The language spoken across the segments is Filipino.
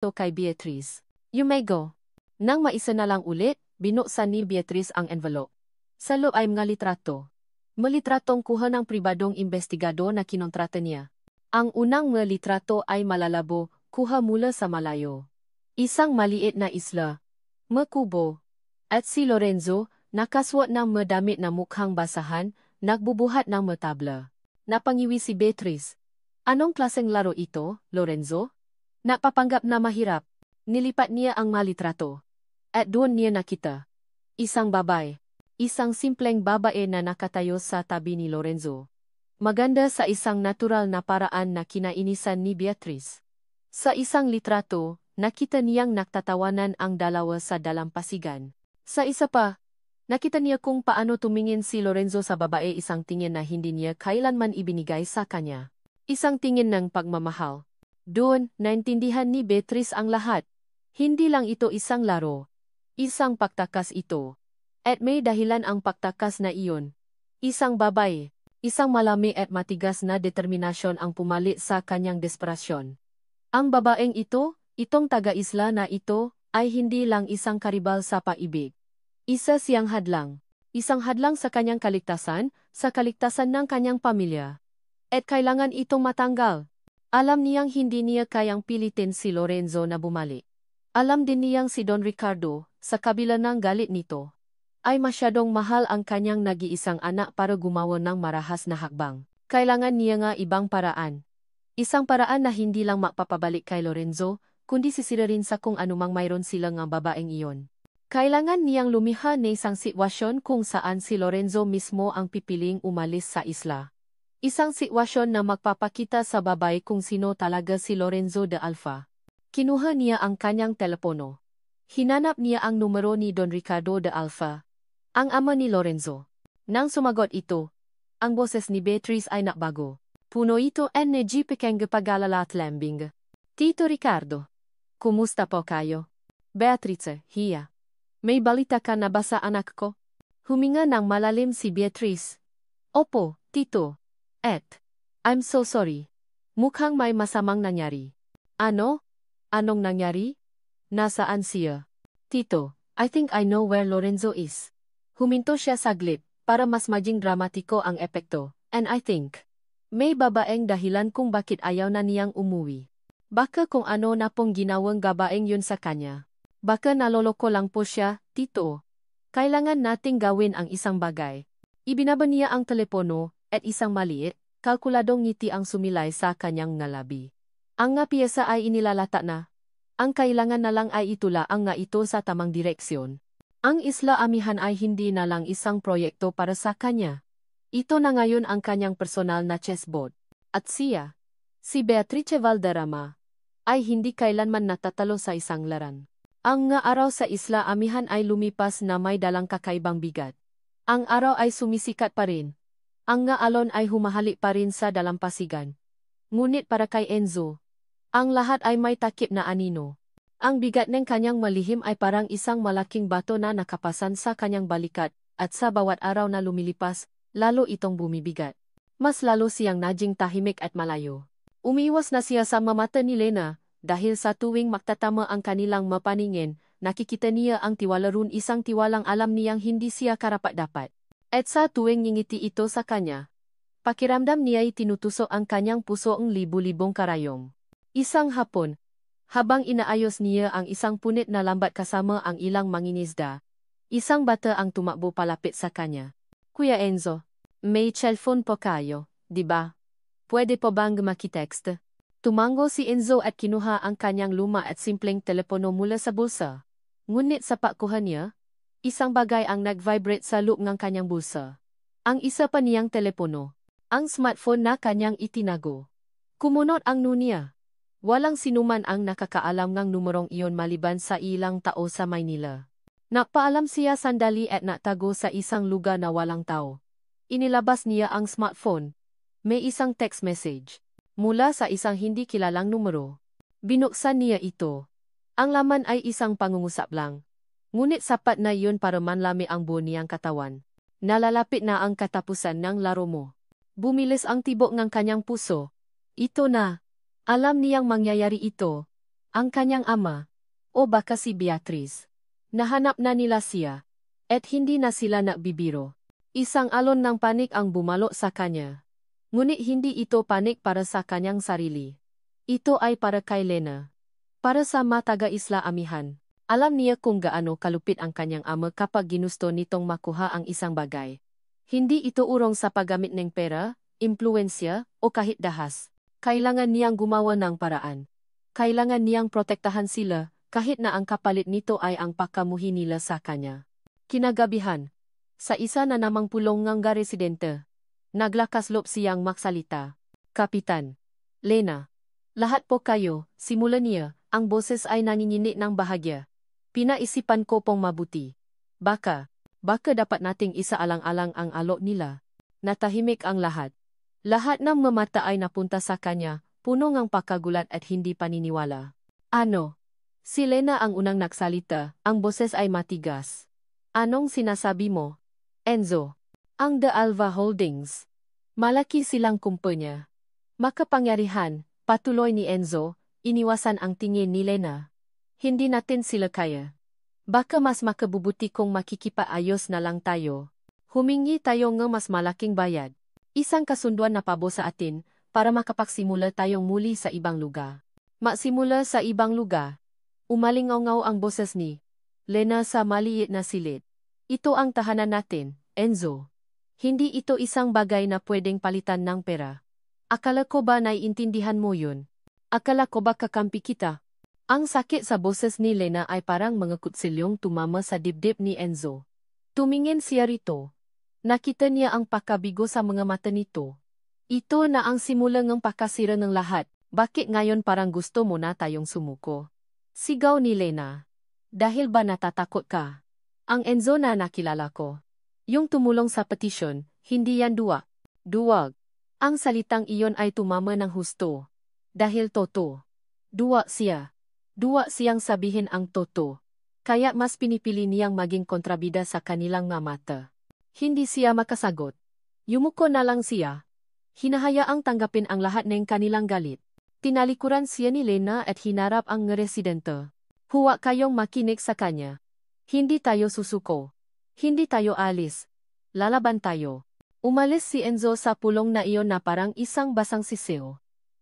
to kay Beatrice. You may go. Nang maisa na lang ulit, binuksan ni Beatrice ang envelope. Sa loob ay mga litrato. Malitratong kuha ng pribadong investigado na kinontrata niya. Ang unang mga litrato ay malalabo, kuha mula sa malayo. Isang maliit na isla, makubo, at si Lorenzo, nakaswat ng madamit na mukhang basahan, nagbubuhat ng matabla. Napangiwi si Beatrice. Anong klaseng laro ito, Lorenzo? Napapanggap na mahirap. Nilipat niya ang malitrato. At doon niya nakita. Isang babae. Isang simpleng babae na nakatayo sa tabi ni Lorenzo. Maganda sa isang natural na paraan na kinainisan ni Beatrice. Sa isang litrato, nakita niyang nagtatawanan ang dalawa sa dalampasigan. Sa isa pa, nakita niya kung paano tumingin si Lorenzo sa babae, isang tingin na hindi niya kailanman ibinigay sa kanya. Isang tingin ng pagmamahal. Doon, naintindihan ni Beatrice ang lahat. Hindi lang ito isang laro. Isang pagtakas ito. At may dahilan ang pagtakas na iyon. Isang babae, isang malami at matigas na determinasyon ang pumalit sa kanyang desperasyon. Ang babaeng ito, itong taga-isla na ito, ay hindi lang isang karibal sa paibig. Isa siyang hadlang. Isang hadlang sa kanyang kaligtasan, sa kaligtasan ng kanyang pamilya. At kailangan itong matanggal. Alam niyang hindi niya kayang pilitin si Lorenzo na bumalik. Alam din niyang si Don Ricardo, sa kabila ng galit nito, ay masyadong mahal ang kanyang nag-iisang anak para gumawa ng marahas na hakbang. Kailangan niya nga ibang paraan. Isang paraan na hindi lang mapapabalik kay Lorenzo, kundi sisira rin sa kung anumang mayroon silang ang babaeng iyon. Kailangan niyang lumikha ng isang sitwasyon kung saan si Lorenzo mismo ang pipiling umalis sa isla. Isang sitwasyon na magpapakita sa babae kung sino talaga si Lorenzo de Alfa. Kinuha niya ang kanyang telepono. Hinanap niya ang numero ni Don Ricardo de Alfa, ang ama ni Lorenzo. Nang sumagot ito, ang boses ni Beatrice ay nakbago. Puno ito ng pequeño pag-alala at lambing. Tito Ricardo, kumusta po kayo? Beatrice, hiya. May balita ka na ba sa anak ko? Huminga ng malalim si Beatrice. Opo, Tito. I'm so sorry. Mukhang may masamang nangyari. Ano? Anong nangyari? Nasaan siya? Tito, I think I know where Lorenzo is. Huminto siya saglit, para mas maging dramatiko ang epekto, and I think may babaeng dahilan kung bakit ayaw na niyang umuwi. Baka kung ano na pong ginawang babaeng yun sa kanya. Baka naloloko lang po siya, Tito. Kailangan nating gawin ang isang bagay. Ibinaba niya ang telepono, at isang maliit, kalkuladong ngiti ang sumilay sa kanyang ngalabi. Ang nga piyesa ay inilalata na. Ang kailangan na lang ay itulaang nga ito sa tamang direksyon. Ang isla amihan ay hindi na lang isang proyekto para sa kanya. Ito na ngayon ang kanyang personal na chessboard. At siya, si Beatrice Valderrama, ay hindi kailanman natatalo sa isang laran. Ang nga araw sa isla amihan ay lumipas na may dalang kakaibang bigat. Ang araw ay sumisikat pa rin. Ang nga alon ay humahali pa rin sa dalampasigan. Ngunit para kay Enzo, ang lahat ay may takip na anino. Ang bigat ng kanyang malihim ay parang isang malaking bato na nakapasan sa kanyang balikat, at sa bawat araw na lumilipas, lalo itong bumibigat. Mas lalo siyang naging tahimik at malayo. Umiwas na siya sa mamata ni Lena, dahil sa tuwing magtatama ang kanilang mapaningin, nakikita niya ang tiwalarun, isang tiwalang alam niyang hindi siya karapat-dapat. At sa tuwing ngingiti ito sa kanya, pakiramdam niya'y tinutusok ang kanyang puso ang libu-libong karayom. Isang hapon, habang inaayos niya ang isang punit na lambat kasama ang ilang mangingisda, isang bata ang tumakbo palapit sa kanya. Kuya Enzo, may cellphone po kayo, di ba? Pwede po bang makitext? Tumango si Enzo at kinuha ang kanyang luma at simpleng telepono mula sa bulsa. Ngunit sa pagkuha niya, isang bagay ang nag-vibrate sa loob ng kanyang bulsa. Ang isa pa niyang telepono. Ang smartphone na kanyang itinago. Kumunot ang nunya. Walang sinuman ang nakakaalam ng numerong iyon maliban sa ilang tao sa Maynila. Nagpaalam siya sandali at natago sa isang lugar na walang tao. Inilabas niya ang smartphone. May isang text message. Mula sa isang hindi kilalang numero. Binuksan niya ito. Ang laman ay isang pangungusap lang. Ngunit sapat na iyon para manlami ang buo niyang katawan. Nalalapit na ang katapusan ng laro mo. Bumilis ang tibok ng kanyang puso. Ito na. Alam niyang mangyayari ito. Ang kanyang ama, o baka si Beatrice. Nahanap na nila siya, at hindi na sila nagbibiro. Isang alon ng panik ang bumalo sa kanya. Ngunit hindi ito panik para sa kanyang sarili. Ito ay para kay Lena. Para sa mataga-isla amihan. Alam niya kung gaano kalupit ang kanyang ama kapag ginusto nitong makuha ang isang bagay. Hindi ito urong sa paggamit ng pera, impluensya, o kahit dahas. Kailangan niyang gumawa ng paraan. Kailangan niyang protektahan sila, kahit na ang kapalit nito ay ang pagkamuhi nila sa kanya. Kinagabihan, sa isa na namang pulong ngangga residente, naglakas loob siyang maksalita. Kapitan. Lena. Lahat po kayo, simula niya, ang boses ay nanginginig ng bahagya. Pinaisipan ko pong mabuti. Baka dapat nating isaalang-alang ang alok nila. Natahimik ang lahat. Lahat ng mga mata ay napunta sa kanya, puno ng pagkagulat at hindi paniniwala. Ano? Si Lena ang unang nagsalita, ang boses ay matigas. Anong sinasabi mo? Enzo. Ang De Alva Holdings. Malaki silang kumpanya. Makapangyarihan, patuloy ni Enzo, iniwasan ang tingin ni Lena. Hindi natin sila kaya. Baka mas makabubuti kung makikipaayos na lang tayo. Humingi tayo ng mas malaking bayad. Isang kasunduan na pabo sa atin, para makapagsimula tayong muli sa ibang lugar. Magsimula sa ibang lugar. Umalingaw ang boses ni Lena sa maliit na silid. Ito ang tahanan natin, Enzo. Hindi ito isang bagay na pwedeng palitan ng pera. Akala ko ba naiintindihan mo yun? Akala ko ba kakampi kita? Ang sakit sa boses ni Lena ay parang mga kutsilyong tumama sa dibdib ni Enzo. Tumingin siya rito. Nakita niya ang pagkabigo sa mga mata nito. Ito na ang simula ng pakasira ng lahat. Bakit ngayon parang gusto mo na tayong sumuko? Sigaw ni Lena. Dahil ba natatakot ka? Ang Enzo na nakilala ko. Yung tumulong sa petisyon, hindi yan duwag. Ang salitang iyon ay tumama ng husto. Dahil toto. Duwag siya. Duwag siyang sabihin ang toto. Kaya mas pinipili niyang maging kontrabida sa kanilang mga mata. Hindi siya makasagot. Yumuko na lang siya. Hinahayaang tanggapin ang lahat ng kanilang galit. Tinalikuran siya ni Lena at hinarap ang residente. Huwag kayong makinig sa kanya. Hindi tayo susuko. Hindi tayo alis. Lalaban tayo. Umalis si Enzo sa pulong na iyon na parang isang basang sisiw.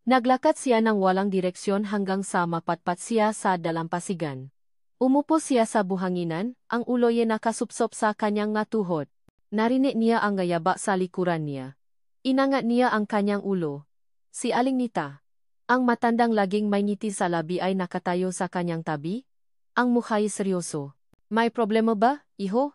Naglakad siya ng walang direksyon hanggang sa mapatpat siya sa dalampasigan. Umupo siya sa buhanginan, ang ulo niya nakasupsop sa kanyang tuhod. Narinig niya ang gayaba sa likuran niya. Inangat niya ang kanyang ulo. Si Aling Nita. Ang matandang laging may ngiti sa labi ay nakatayo sa kanyang tabi. Ang mukha'y seryoso. May problema ba, iho?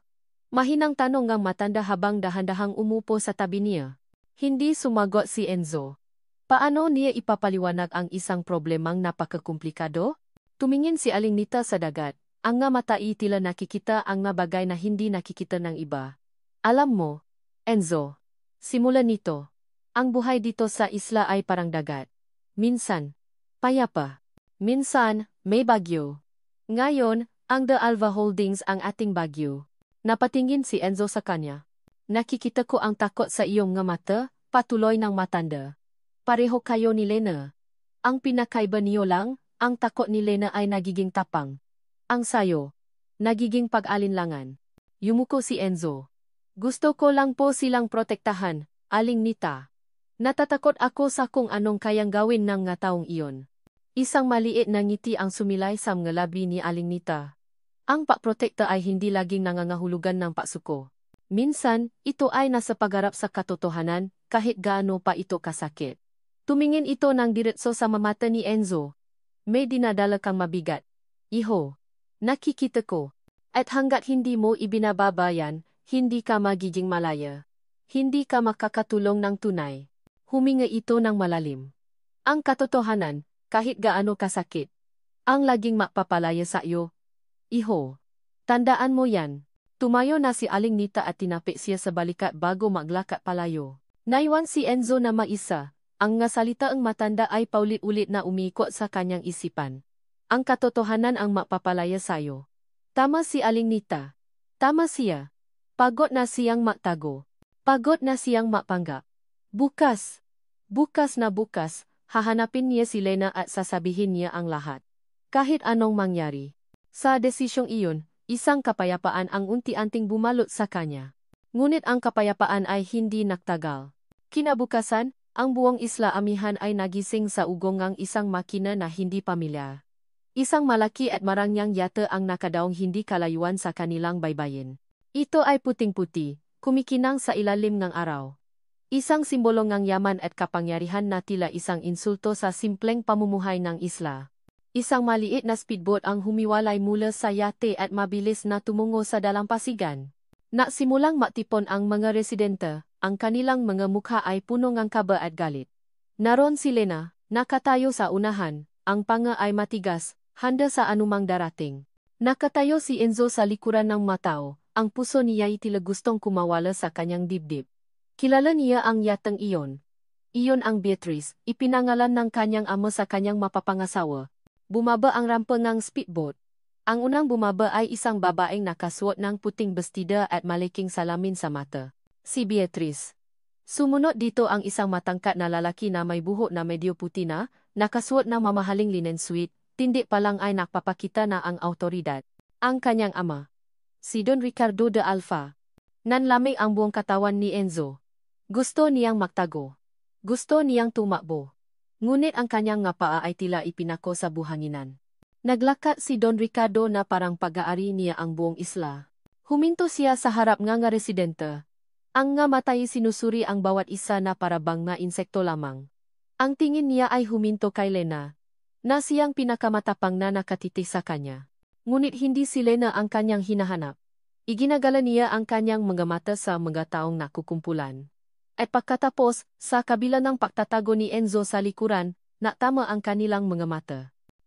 Mahinang tanong ng matanda habang dahan-dahang umupo sa tabi niya. Hindi sumagot si Enzo. Paano niya ipapaliwanag ang isang problemang napakakumplikado? Tumingin si Aling Nita sa dagat. Ang nga mata ay tila nakikita ang nga bagay na hindi nakikita ng iba. Alam mo, Enzo, simula nito, ang buhay dito sa isla ay parang dagat. Minsan, payapa. Minsan, may bagyo. Ngayon, ang De Alva Holdings ang ating bagyo. Napatingin si Enzo sa kanya. Nakikita ko ang takot sa iyong nga mata, patuloy ng matanda. Pareho kayo ni Lena. Ang pinakaiba niyo lang, ang takot ni Lena ay nagiging tapang. Ang sayo, nagiging pag-alinlangan. Yumuko si Enzo. Gusto ko lang po silang protektahan, Aling Nita. Natatakot ako sa kung anong kayang gawin ng nga taong iyon. Isang maliit na ngiti ang sumilay sa mga labi ni Aling Nita. Ang pagprotekta ay hindi laging nangangahulugan ng pagsuko. Minsan, ito ay nasa pagharap sa katotohanan, kahit gaano pa ito kasakit. Tumingin ito ng diretso sa mamata ni Enzo. May dinadala kang mabigat. Iho, nakikita ko. At hanggat hindi mo ibinababayan, hindi ka magiging malaya. Hindi ka makakatulong ng tunay. Huminga ito ng malalim. Ang katotohanan, kahit gaano kasakit, ang laging mapapalaya sa iyo. Iho, tandaan mo yan. Tumayo na si Aling Nita at tinapik siya sa balikat bago maglakad palayo. Naiwan si Enzo na maisa. Ang nga salitaang matanda ay paulit-ulit na umiikot sa kanyang isipan. Ang katotohanan ang mapapalaya sayo. Tama si Aling Nita. Tama siya. Pagod na siyang magtago. Pagod na siyang mapanggap. Bukas, hahanapin niya si Lena at sasabihin niya ang lahat. Kahit anong mangyari. Sa desisyong iyon, isang kapayapaan ang unti-anting bumalot sa kanya. Ngunit ang kapayapaan ay hindi nagtagal. Kinabukasan, ang buong isla amihan ay nagising sa ugongang isang makina na hindi pamilyar. Isang malaki at marangyang yate ang nakadaong hindi kalayuan sa kanilang baybayin. Ito ay puting-puti, kumikinang sa ilalim ng araw. Isang simbolo ng yaman at kapangyarihan na tila isang insulto sa simpleng pamumuhay ng isla. Isang maliit na speedboat ang humiwalay mula sa yate at mabilis na tumungo sa dalampasigan. Nagsimulang matipon ang mga residente, ang kanilang mga mukha ay puno ng kaba at galit. Naroon si Lena, nakatayo sa unahan, ang panga ay matigas, handa sa anumang darating. Nakatayo si Enzo sa likuran ng matao, ang puso niya ay tila gustong kumawala sa kanyang dibdib. Kilala niya ang yateng iyon. Iyon ang Beatrice, ipinangalan ng kanyang ama sa kanyang mapapangasawa. Bumaba ang rampa ng speedboat. Ang unang bumaba ay isang babaeng nakasuot ng puting bestida at maliking salamin sa mata. Si Beatrice. Sumunod dito ang isang matangkat na lalaki na may buhok na medyo puti na, nakasuot ng mamahaling linen suit, tindi pa lang ay nakpapakita na ang autoridad. Ang kanyang ama. Si Don Ricardo de Alfa. Nanlamig ang buong katawan ni Enzo. Gusto niyang magtago. Gusto niyang tumakbo. Ngunit ang kanyang nga paa ay tila ipinako sa buhanginan. Naglakat si Don Ricardo na parang pag-aari niya ang buong isla. Huminto siya sa harap nga residente. Ang nga matay sinusuri ang bawat isa na para bang nga insekto lamang. Ang tingin niya ay huminto kay Lena, na siyang pinakamatapang na nakatitig sa kanya. Ngunit hindi si Lena ang kanyang hinahanap. Iginagala niya ang kanyang mga mata sa mga taong nakukumpulan. At pagkatapos, sa kabila ng pagtatago ni Enzo sa likuran, natama ang kanilang mga mata.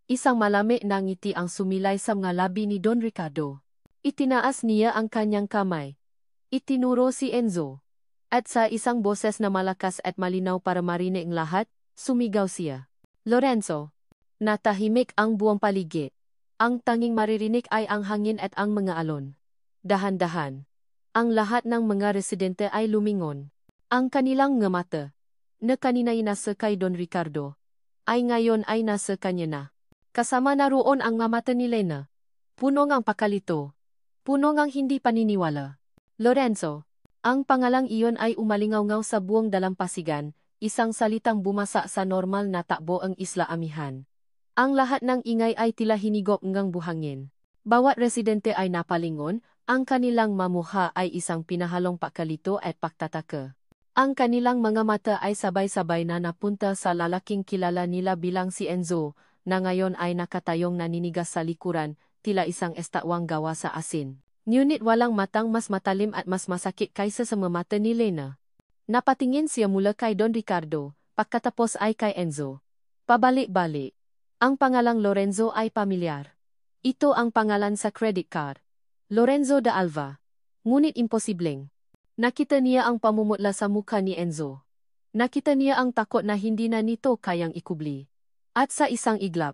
Isang malamig na ngiti ang sumilay sa mga labi ni Don Ricardo. Itinaas niya ang kanyang kamay. Itinuro si Enzo. At sa isang boses na malakas at malinaw para marinig ang lahat, sumigaw siya. Lorenzo. Natahimik ang buong paligid. Ang tanging maririnig ay ang hangin at ang mga alon. Dahan-dahan. Ang lahat ng mga residente ay lumingon. Ang kanilang nga mata, na kanina'y nasa kay Don Ricardo, ay ngayon ay nasa kanya na. Kasama na roon ang nga mata ni Lena. Puno ngang pakalito. Puno ngang hindi paniniwala. Lorenzo, ang pangalang iyon ay umalingaw-ngaw sa buong dalampasigan, isang salitang bumasa sa normal na takbo ang isla amihan. Ang lahat ng ingay ay tila hinigop ngang buhangin. Bawat residente ay napalingon, ang kanilang mamukha ay isang pinahalong pakalito at pagtataka. Ang kanilang mga mata ay sabay-sabay na napunta sa lalaking kilala nila bilang si Enzo, na ngayon ay nakatayong naninigas sa likuran, tila isang estatwang gawa sa asin. Ngunit walang matang mas matalim at mas masakit kaysa sa mga mata ni Lena. Napatingin siya mula kay Don Ricardo, pagkatapos ay kay Enzo. Pabalik-balik. Ang pangalang Lorenzo ay pamilyar. Ito ang pangalan sa credit card. Lorenzo de Alva. Ngunit imposibleng. Nakita niya ang pamumutla sa mukha ni Enzo. Nakita niya ang takot na hindi na nito kayang ikubli. At sa isang iglap,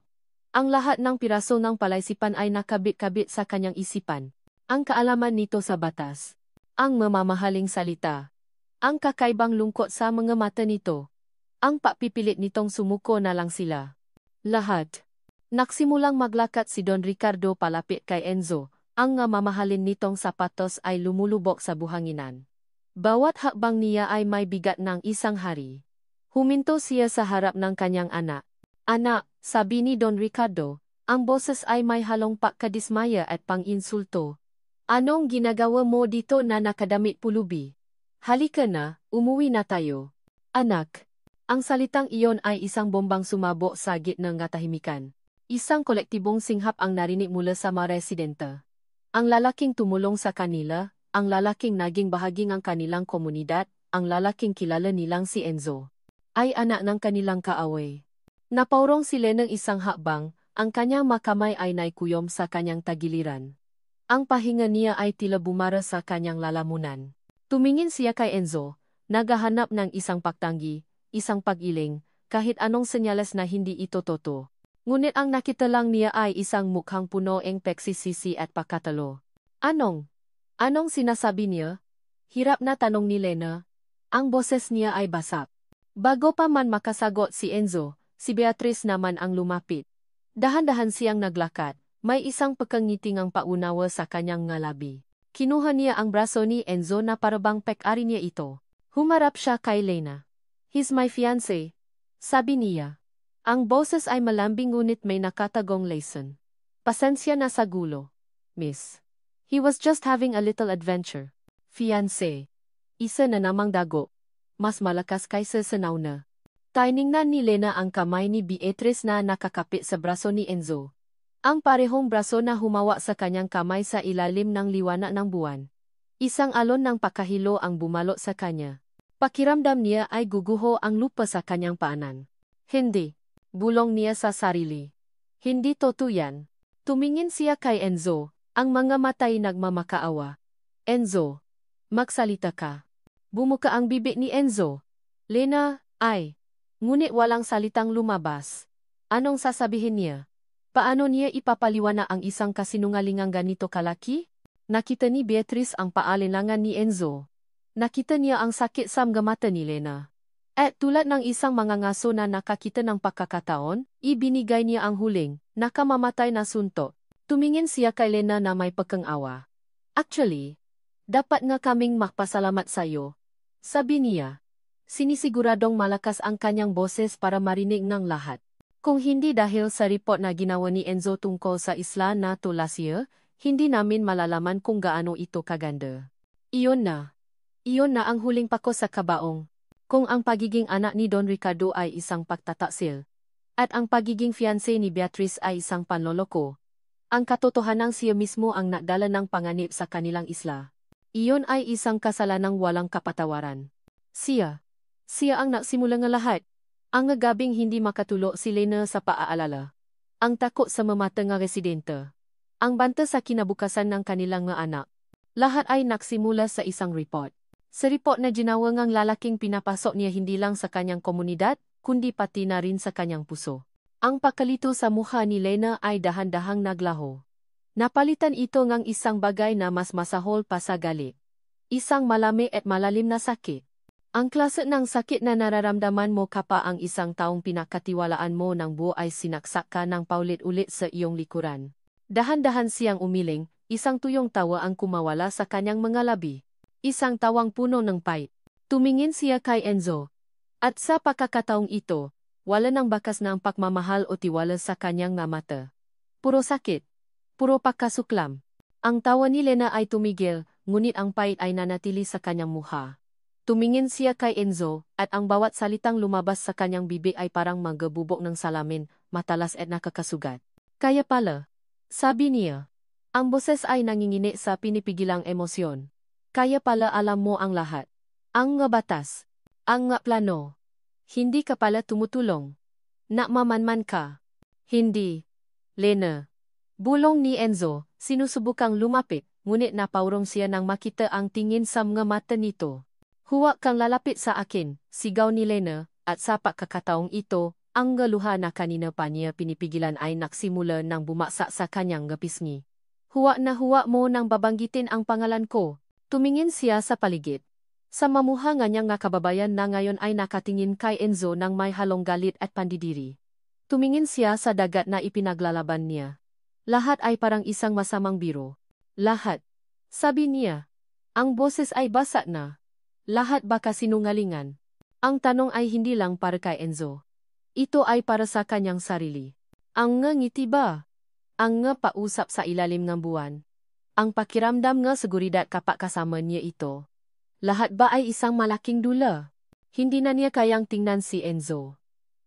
ang lahat ng piraso ng palaisipan ay nakabit-kabit sa kanyang isipan. Ang kaalaman nito sa batas. Ang mamamahaling salita. Ang kakaibang lungkot sa mga mata nito. Ang papipilit nitong sumuko na lang sila. Lahat. Nagsimulang maglakat si Don Ricardo palapit kay Enzo. Ang mamahalin nitong sapatos ay lumulubok sa buhanginan. Bawat hakbang niya ay may bigat ng isang hari. Huminto siya sa harap ng kanyang anak. Anak, sabi ni Don Ricardo, ang boses ay may halong pagkadismaya at pang-insulto. Anong ginagawa mo dito na nakadamit pulubi? Halika na, umuwi na tayo. Anak. Ang salitang iyon ay isang bombang sumabog sa gitna ng katahimikan. Isang kolektibong singhap ang narinig mula sa mga residente. Ang lalaking tumulong sa kanila, ang lalaking naging bahagi ng kanilang komunidad, ang lalaking kilala nilang si Enzo, ay anak ng kanilang kaaway. Napaurong sila ng isang hakbang, ang kanyang makamay ay naikuyom sa kanyang tagiliran. Ang pahinga niya ay tila bumara sa kanyang lalamunan. Tumingin siya kay Enzo, naghahanap ng isang pagtanggi, isang pag-iling, kahit anong senyales na hindi ito totoo. Ngunit ang nakita lang niya ay isang mukhang puno ng pagsisisi at pagkatalo. Anong sinasabi niya? Hirap na tanong ni Lena. Ang boses niya ay basak. Bago pa man makasagot si Enzo, si Beatrice naman ang lumapit. Dahan-dahan siyang naglakad, may isang pagkangiting ang paunawa sa kanyang ngalabi. Kinuha niya ang braso ni Enzo na parabang pek-ari niya ito. Humarap siya kay Lena. "He's my fiancé," sabi niya. Ang boses ay malambing ngunit may nakatagong lesson. "Pasensya na sa gulo, miss. He was just having a little adventure." Fiancé. Isa na namang dago. Mas malakas kaysa sa nauna. Tiningnan ni Lena ang kamay ni Beatrice na nakakapit sa braso ni Enzo. Ang parehong braso na humawa sa kanyang kamay sa ilalim ng liwanag ng buwan. Isang alon ng pakahilo ang bumalot sa kanya. Pakiramdam niya ay guguho ang lupa sa kanyang paanan. "Hindi." Bulong niya sa sarili. "Hindi totoo yan." Tumingin siya kay Enzo, ang mga mata'y nagmamakaawa. "Enzo, magsalita ka." Bumuka ang bibig ni Enzo. "Lena, ay." Ngunit walang salitang lumabas. Anong sasabihin niya? Paano niya ipapaliwanag ang isang kasinungalingang ganito kalaki? Nakita ni Beatrice ang paalinlangan ni Enzo. Nakita niya ang sakit sa mga mata ni Lena. At tulad ng isang mangangaso na nakakita ng pagkakataon, ibinigay niya ang huling, nakamamatay na suntok. Tumingin siya kay Lena na may pagkangawa. "Actually, dapat nga kaming magpasalamat sa'yo," sabi niya. Sinisiguradong malakas ang kanyang boses para marinig ng lahat. "Kung hindi dahil sa report na ginawa ni Enzo tungkol sa isla na to last year, hindi namin malalaman kung gaano ito kaganda." Iyon na. Iyon na ang huling pako sa kabaong. Kung ang pagiging anak ni Don Ricardo ay isang pagtataksil, at ang pagiging fiancé ni Beatrice ay isang panloloko, ang katotohanang siya mismo ang nagdala ng panganib sa kanilang isla. Iyon ay isang kasalanang walang kapatawaran. Siya ang nagsimula ng lahat. Ang gabing hindi makatulo si Lena sa paaalala. Ang takot sa mamatay nga residente. Ang banta sa kinabukasan ng kanilang nga anak. Lahat ay nagsimula sa isang report. Sa report na ginawa ngang lalaking pinapasok niya hindi lang sa kanyang komunidad, kundi pati na rin sa kanyang puso. Ang pakalito sa mukha ni Lena ay dahan-dahang naglaho. Napalitan ito ngang isang bagay na mas masahol pa sa galit. Isang malami at malalim na sakit. Ang klase ng sakit na nararamdaman mo kapag ang isang taong pinakatiwalaan mo ng buo ay sinaksak ka ng paulit-ulit sa iyong likuran. Dahan-dahan siyang umiling, isang tuyong tawa ang kumawala sa kanyang mga labi. Isang tawang puno ng pait. Tumingin siya kay Enzo. At sa pagkakataong ito, wala nang bakas ng pagmamahal o tiwala sa kanyang nga mata. Puro sakit. Puro pagkasuklam. Ang tawa ni Lena ay tumigil, ngunit ang pait ay nanatili sa kanyang mukha. Tumingin siya kay Enzo, at ang bawat salitang lumabas sa kanyang bibig ay parang magabubok ng salamin, matalas at nakakasugat. "Kaya pala," sabi niya. Ang boses ay nangingini sa pinipigilang emosyon. "Kaya pala alam mo ang lahat. Ang nga batas. Ang nga plano. Hindi ka pala tumutulong. Nakmamanman ka." "Hindi, Lena." Bulong ni Enzo, sinusubukang lumapit, ngunit napaurong siya nang makita ang tingin sa mga mata nito. "Huwag kang lalapit sa akin," sigaw ni Lena, at sa pagkakataong ito, ang luha na kanina pa niya pinipigilan ay nagsimula ng bumaksak sa kanyang pisngi. "Huwag mo nang babanggitin ang pangalan ko." Tumingin siya sa paligid. Sa mamuhanga niyang nga kababayan na ngayon ay nakatingin kay Enzo ng may halong galit at pandidiri. Tumingin siya sa dagat na ipinaglalaban niya. Lahat ay parang isang masamang biro. "Lahat," sabi niya. Ang boses ay basa na. "Lahat ba kasinungalingan?" Ang tanong ay hindi lang para kay Enzo. Ito ay para sa kanyang sarili. Ang ngiti ba? Ang pausap sa ilalim ng buwan. Ang pakiramdam nga seguridad kapag kasama niya ito. Lahat ba ay isang malaking dula? Hindi na niya kayang tingnan si Enzo.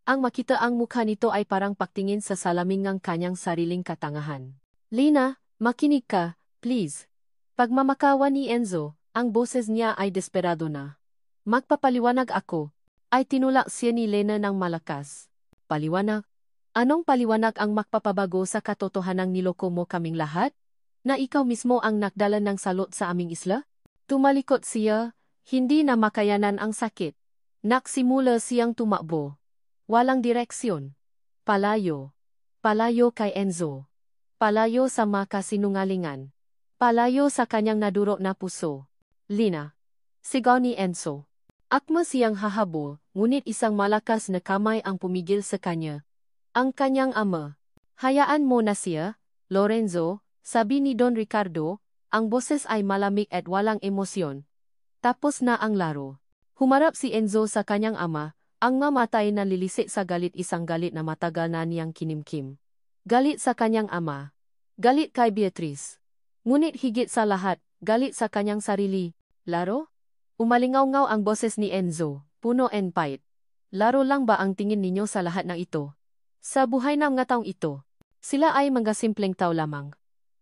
Ang makita ang mukha nito ay parang pagtingin sa salamin ng kanyang sariling katangahan. "Lena, makinig ka, please." Pagmamakawa ni Enzo, ang boses niya ay desperado na. "Magpapaliwanag ako." Ay tinulak siya ni Lena ng malakas. "Paliwanag? Anong paliwanag ang magpapabago sa katotohanang niloko mo kaming lahat? Na ikaw mismo ang nagdala ng salot sa aming isla?" Tumalikot siya, hindi na makayanan ang sakit. Nagsimula siyang tumakbo. Walang direksyon. Palayo. Palayo kay Enzo. Palayo sa makasinungalingan. Palayo sa kanyang nadurog na puso. "Lena," sigaw ni Enzo. Akma siyang hahabol, ngunit isang malakas na kamay ang pumigil sa kanya. Ang kanyang ama. Hayaan mo na siya, Lorenzo, sabi ni Don Ricardo, ang boses ay malamig at walang emosyon. Tapos na ang laro. Humarap si Enzo sa kanyang ama, ang mamatay na lilisik sa galit, isang galit na matagal na niyang kinimkim. Galit sa kanyang ama. Galit kay Beatrice. Ngunit higit sa lahat, galit sa kanyang sarili. Laro? Umalingaw-ngaw ang boses ni Enzo, puno and pait. Laro lang ba ang tingin ninyo sa lahat ng ito? Sa buhay ng mga taong ito, sila ay mga simpleng tao lamang.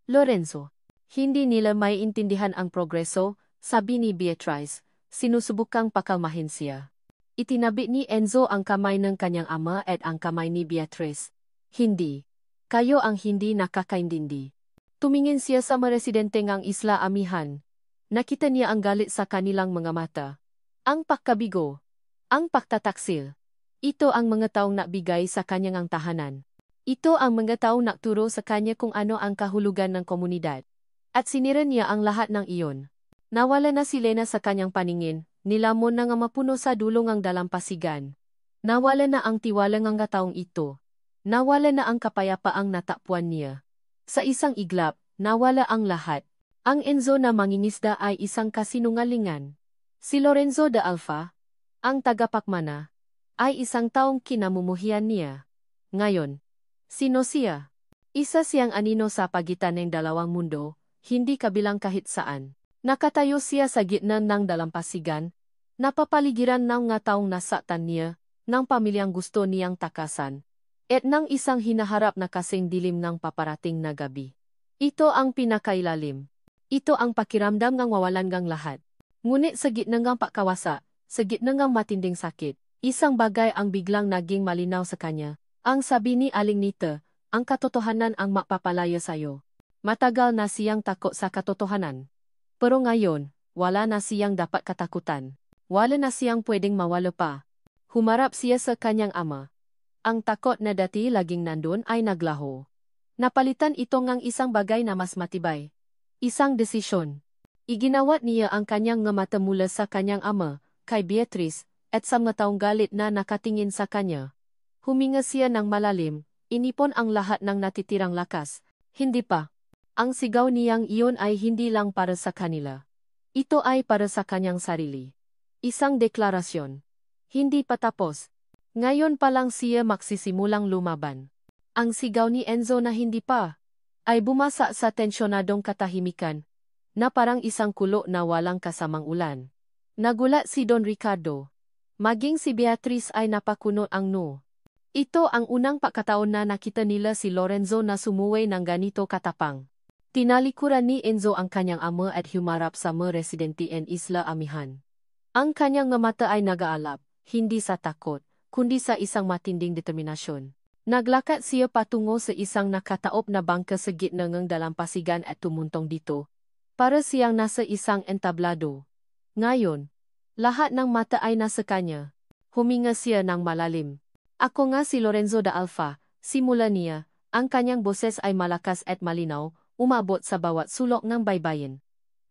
Lorenzo, hindi nila may intindihan ang progreso, sabi ni Beatrice, sinusubukang pakalmahin siya. Itinabi ni Enzo ang kamay ng kanyang ama at ang kamay ni Beatrice. Hindi. Kayo ang hindi nakakaintindi. Tumingin siya sa mga residente ng Isla Amihan. Nakita niya ang galit sa kanilang mga mata. Ang pagkabigo. Ang pagtataksil. Ito ang mga taong nagbigay sa kanyang tahanan. Ito ang mga taong nagturo sa kanya kung ano ang kahulugan ng komunidad. At sinira niya ang lahat ng iyon. Nawala na si Lena sa kanyang paningin, nilamon na nga mapuno sa dulong ang dalampasigan. Nawala na ang tiwala ng taong ito. Nawala na ang kapayapaang natakpuan niya. Sa isang iglap, nawala ang lahat. Ang Enzo na mangingisda ay isang kasinungalingan. Si Lorenzo de Alfa, ang tagapakmana, ay isang taong kinamumuhian niya. Ngayon, sino siya? Isa siyang anino sa pagitan ng dalawang mundo, hindi kabilang kahit saan. Nakatayo siya sa gitna ng dalampasigan, napapaligiran ng mga taong nasaktan niya, ng pamilyang gusto niyang takasan, at ng isang hinaharap na kasing dilim ng paparating na gabi. Ito ang pinakailalim. Ito ang pakiramdam ng wawalan ng lahat. Ngunit sa gitna ng pakawasa, sa gitna ng matinding sakit, isang bagay ang biglang naging malinaw sa kanya. Ang sabi ni Aling Nita, ang katotohanan ang mapapalaya sayo. Matagal na siyang takot sa katotohanan. Pero ngayon, wala na siyang dapat katakutan. Wala na siyang pwedeng mawala pa. Humarap siya sa kanyang ama. Ang takot na dati laging nandun ay naglaho. Napalitan ito ng isang bagay na mas matibay. Isang desisyon. Iginawat niya ang kanyang mata mula sa kanyang ama, kay Beatrice, at sa mga taong galit na nakatingin sa kanya. Huminga siya ng malalim, inipon ang lahat ng natitirang lakas. Hindi pa. Ang sigaw niyang iyon ay hindi lang para sa kanila. Ito ay para sa kanyang sarili. Isang deklarasyon. Hindi pa tapos. Ngayon pa lang siya magsisimulang lumaban. Ang sigaw ni Enzo na hindi pa ay bumasa sa tensyonadong katahimikan, na parang isang kulo na walang kasamang ulan. Nagulat si Don Ricardo. Maging si Beatrice ay napakuno ang no. Ito ang unang pagkataon na nakita nila si Lorenzo na sumuway ng ganito katapang. Tinalikuran ni Enzo ang kanyang ama at humarap sa mga residente en Isla Amihan. Ang kanyang mata ay nagaalap, hindi sa takot, kundi sa isang matinding determinasyon. Naglakad siya patungo sa isang nakataob na bangka sa gitna ng dalampasigan at tumuntong dito. Para siyang nasa isang entablado. Ngayon, lahat ng mata ay nasa kanya. Huminga siya ng malalim. Ako nga si Lorenzo de Alfa, simula niya, ang kanyang boses ay malakas at malinaw, umabot sa bawat sulok ng baybayin.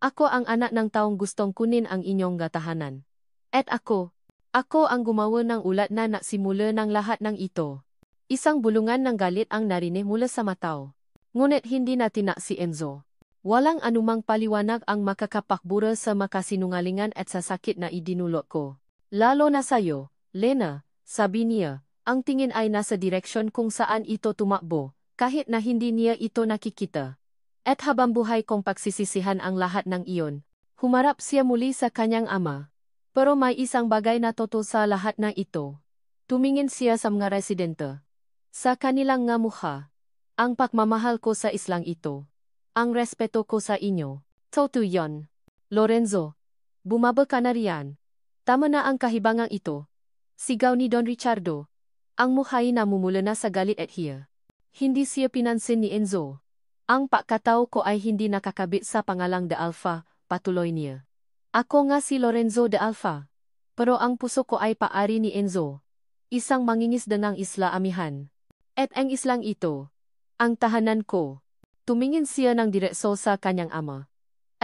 Ako ang anak ng taong gustong kunin ang inyong tahanan. At ako ang gumawa ng ulat na nagsimula ng lahat ng ito. Isang bulungan ng galit ang narinig mula sa mataw. Ngunit hindi na tinak si Enzo. Walang anumang paliwanag ang makakapakbura sa makasinungalingan at sa sakit na idinulot ko. Lalo na sayo, Lena, sabi niya, ang tingin ay nasa direksyon kung saan ito tumakbo, kahit na hindi niya ito nakikita. At habang buhay kong pagsisisihan ang lahat ng iyon, humarap siya muli sa kanyang ama. Pero may isang bagay na totoo sa lahat ng ito. Tumingin siya sa mga residente. Sa kanilang nga mukha, ang pagmamahal ko sa islang ito. Ang respeto ko sa inyo. Totoo yon. Lorenzo, bumaba ka na riyan. Tama na ang kahibangang ito. Sigaw ni Don Ricardo. Ang mukha ay namumula na sa galit at hiya. Hindi siya pinansin ni Enzo. Ang pagkatao ko ay hindi nakakabit sa pangalang de Alfa, patuloy niya. Ako nga si Lorenzo de Alfa. Pero ang puso ko ay paari ni Enzo. Isang mangingisda ng Isla Amihan. At ang islang ito, ang tahanan ko. Tumingin siya ng diretso sa kanyang ama.